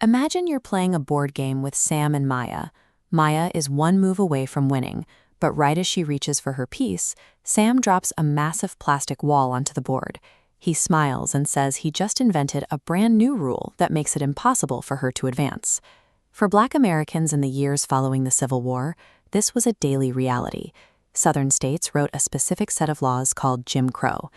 Imagine you're playing a board game with Sam and Maya. Maya is one move away from winning, but right as she reaches for her piece, Sam drops a massive plastic wall onto the board. He smiles and says he just invented a brand new rule that makes it impossible for her to advance. For Black Americans in the years following the Civil War, this was a daily reality. Southern states wrote a specific set of laws called Jim Crow.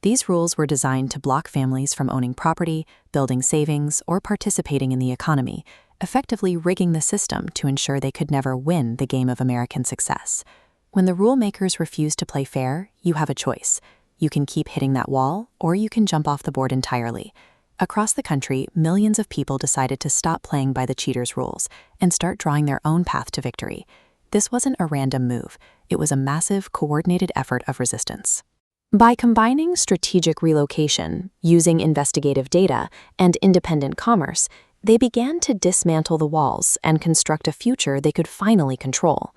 These rules were designed to block families from owning property, building savings, or participating in the economy, effectively rigging the system to ensure they could never win the game of American success. When the rule makers refuse to play fair, you have a choice. You can keep hitting that wall, or you can jump off the board entirely. Across the country, millions of people decided to stop playing by the cheaters' rules and start drawing their own path to victory. This wasn't a random move. It was a massive, coordinated effort of resistance. By combining strategic relocation, using investigative data, and independent commerce, they began to dismantle the walls and construct a future they could finally control.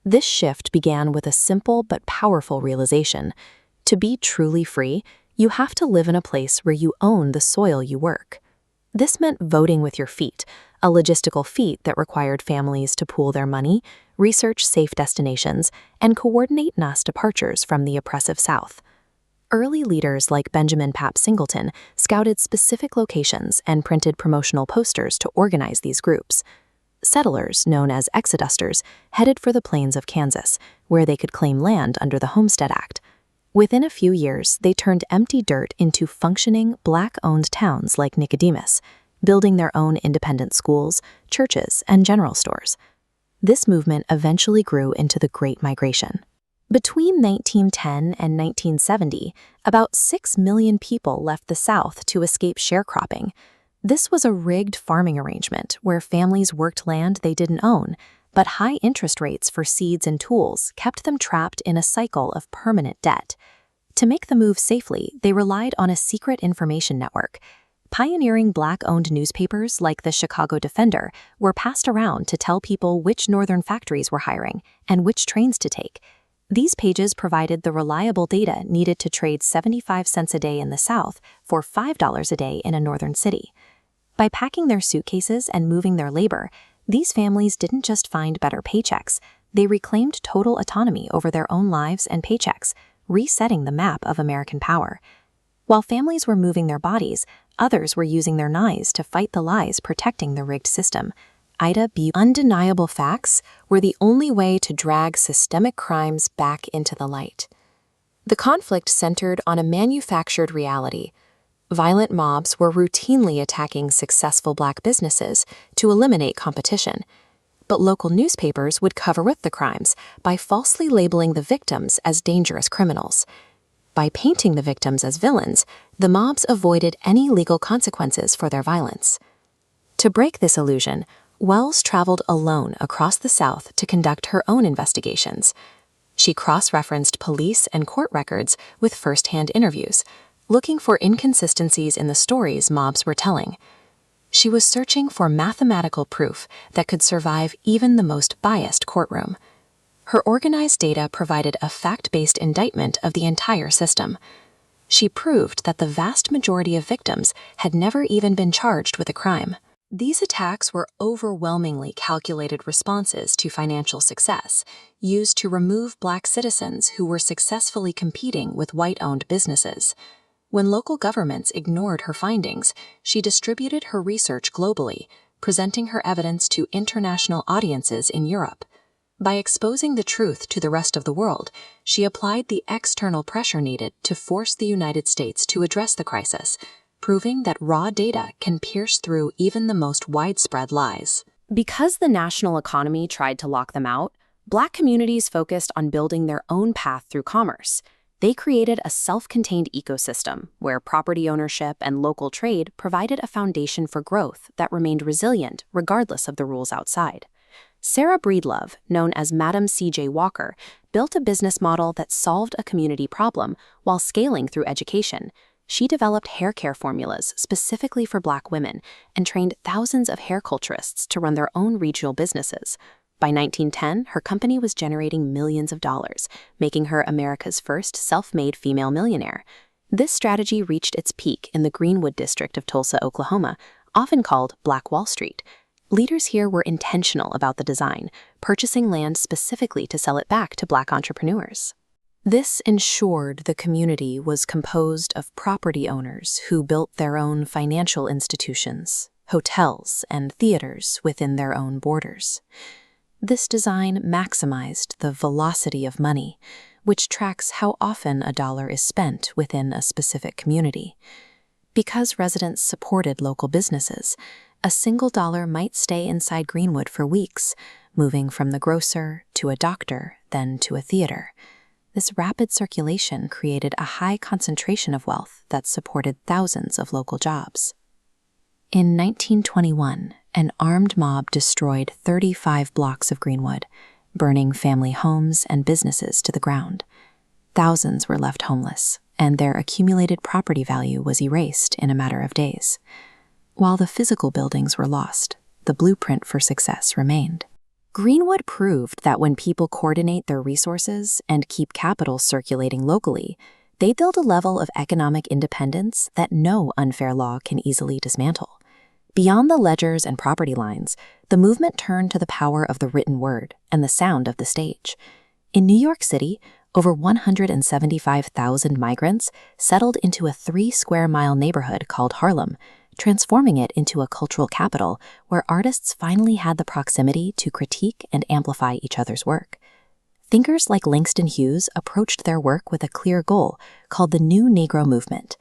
This shift began with a simple but powerful realization. To be truly free, you have to live in a place where you own the soil you work. This meant voting with your feet, a logistical feat that required families to pool their money, research safe destinations, and coordinate mass departures from the oppressive South. Early leaders like Benjamin Pap Singleton scouted specific locations and printed promotional posters to organize these groups. Settlers, known as exodusters, headed for the plains of Kansas, where they could claim land under the Homestead Act. Within a few years, they turned empty dirt into functioning, Black-owned towns like Nicodemus, building their own independent schools, churches, and general stores. This movement eventually grew into the Great Migration. Between 1910 and 1970, about 6 million people left the South to escape sharecropping. This was a rigged farming arrangement where families worked land they didn't own, but high interest rates for seeds and tools kept them trapped in a cycle of permanent debt. To make the move safely, they relied on a secret information network. Pioneering Black-owned newspapers like the Chicago Defender were passed around to tell people which northern factories were hiring and which trains to take. These pages provided the reliable data needed to trade 75 cents a day in the South for $5 a day in a northern city. By packing their suitcases and moving their labor, these families didn't just find better paychecks, they reclaimed total autonomy over their own lives and paychecks, resetting the map of American power. While families were moving their bodies, others were using their knives to fight the lies protecting the rigged system. Ida B. Undeniable facts were the only way to drag systemic crimes back into the light. The conflict centered on a manufactured reality. Violent mobs were routinely attacking successful Black businesses to eliminate competition. But local newspapers would cover up the crimes by falsely labeling the victims as dangerous criminals. By painting the victims as villains, the mobs avoided any legal consequences for their violence. To break this illusion, Wells traveled alone across the South to conduct her own investigations. She cross-referenced police and court records with first-hand interviews, looking for inconsistencies in the stories mobs were telling. She was searching for mathematical proof that could survive even the most biased courtroom. Her organized data provided a fact-based indictment of the entire system. She proved that the vast majority of victims had never even been charged with a crime. These attacks were overwhelmingly calculated responses to financial success, used to remove Black citizens who were successfully competing with white-owned businesses. When local governments ignored her findings, she distributed her research globally, presenting her evidence to international audiences in Europe. By exposing the truth to the rest of the world, she applied the external pressure needed to force the United States to address the crisis, proving that raw data can pierce through even the most widespread lies. Because the national economy tried to lock them out, Black communities focused on building their own path through commerce. They created a self-contained ecosystem where property ownership and local trade provided a foundation for growth that remained resilient regardless of the rules outside. Sarah Breedlove, known as Madam C.J. Walker, built a business model that solved a community problem while scaling through education. She developed hair care formulas specifically for Black women and trained thousands of hair culturists to run their own regional businesses. By 1910, her company was generating millions of dollars, making her America's first self-made female millionaire. This strategy reached its peak in the Greenwood district of Tulsa, Oklahoma, often called Black Wall Street. Leaders here were intentional about the design, purchasing land specifically to sell it back to Black entrepreneurs. This ensured the community was composed of property owners who built their own financial institutions, hotels, and theaters within their own borders. This design maximized the velocity of money, which tracks how often a dollar is spent within a specific community. Because residents supported local businesses, a single dollar might stay inside Greenwood for weeks, moving from the grocer to a doctor, then to a theater. This rapid circulation created a high concentration of wealth that supported thousands of local jobs. In 1921, an armed mob destroyed 35 blocks of Greenwood, burning family homes and businesses to the ground. Thousands were left homeless, and their accumulated property value was erased in a matter of days. While the physical buildings were lost, the blueprint for success remained. Greenwood proved that when people coordinate their resources and keep capital circulating locally, they build a level of economic independence that no unfair law can easily dismantle. Beyond the ledgers and property lines, the movement turned to the power of the written word and the sound of the stage. In New York City, over 175,000 migrants settled into a 3-square-mile neighborhood called Harlem, transforming it into a cultural capital where artists finally had the proximity to critique and amplify each other's work. Thinkers like Langston Hughes approached their work with a clear goal called the New Negro Movement.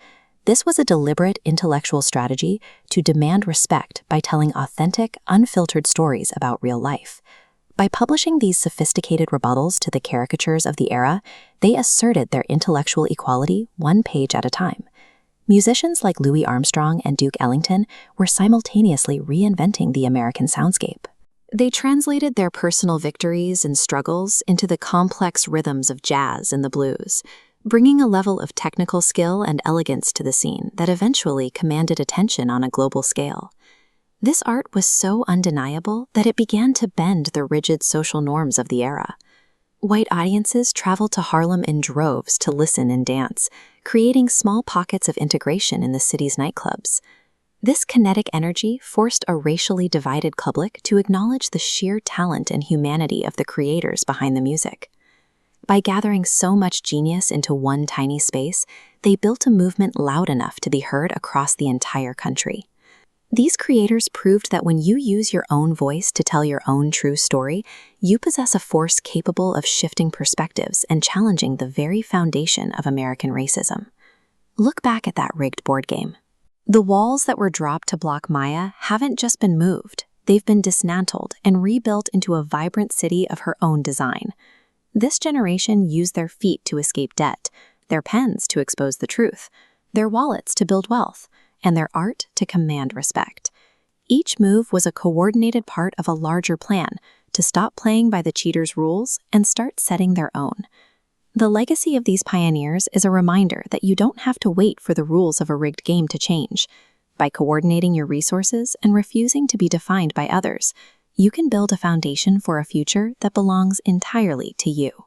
This was a deliberate intellectual strategy to demand respect by telling authentic, unfiltered stories about real life. By publishing these sophisticated rebuttals to the caricatures of the era, they asserted their intellectual equality one page at a time. Musicians like Louis Armstrong and Duke Ellington were simultaneously reinventing the American soundscape. They translated their personal victories and struggles into the complex rhythms of jazz and the blues, bringing a level of technical skill and elegance to the scene that eventually commanded attention on a global scale. This art was so undeniable that it began to bend the rigid social norms of the era. White audiences traveled to Harlem in droves to listen and dance, creating small pockets of integration in the city's nightclubs. This kinetic energy forced a racially divided public to acknowledge the sheer talent and humanity of the creators behind the music. By gathering so much genius into one tiny space, they built a movement loud enough to be heard across the entire country. These creators proved that when you use your own voice to tell your own true story, you possess a force capable of shifting perspectives and challenging the very foundation of American racism. Look back at that rigged board game. The walls that were dropped to block Maya haven't just been moved, they've been dismantled and rebuilt into a vibrant city of her own design. This generation used their feet to escape debt, their pens to expose the truth, their wallets to build wealth, and their art to command respect. Each move was a coordinated part of a larger plan to stop playing by the cheaters' rules and start setting their own. The legacy of these pioneers is a reminder that you don't have to wait for the rules of a rigged game to change. By coordinating your resources and refusing to be defined by others, you can build a foundation for a future that belongs entirely to you.